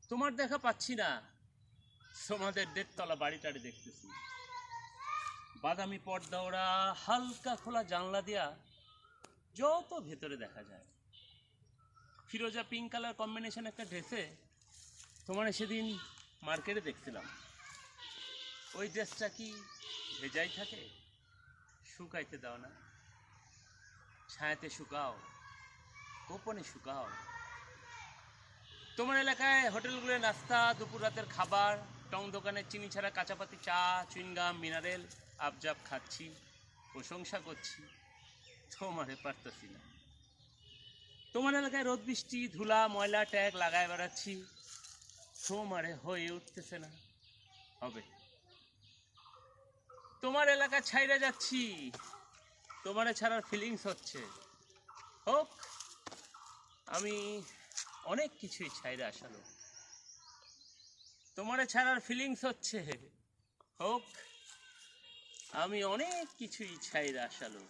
তোমার দেখা পাচ্ছি না। তোমাদের দেড়তলা বাড়িটারে দেখতেছি। বাদামি পর্দা ওরা, হালকা খোলা জানলা দিয়া যত ভেতরে দেখা যায়। ফিরোজা পিঙ্ক কালার কম্বিনেশন একটা ড্রেসে তোমার সেদিন মার্কেটে দেখছিলাম। ওই ড্রেসটা কি ভেজাই থাকে? শুকাইতে দাও না, ছায়াতে শুকাও, গোপনে শুকাও। তোমার এলাকায় হোটেলগুলোর নাস্তা, দুপুর রাতের খাবার, টং দোকানের চিনি ছাড়া কাঁচাপাতি চা, চুইংগাম, মিনারেল আবজাব খাচ্ছি, প্রশংসা করছি। তোমারে পারতেছি না। তোমার এলাকায় রোদ বৃষ্টি ধুলা ময়লা ট্যাগ লাগায় বেড়াচ্ছি, তোমারে হয়ে উঠতেছে না। হবে। তোমার এলাকা ছাইরা যাচ্ছি, তোমারে ছাড়ার ফিলিংস হচ্ছে। হোক, আমি অনেক কিছুই ছাইরা আসালো। তোমারে ছাড়ার ফিলিংস হচ্ছে। হোক, আমি অনেক কিছুই ছাইরা আসালো।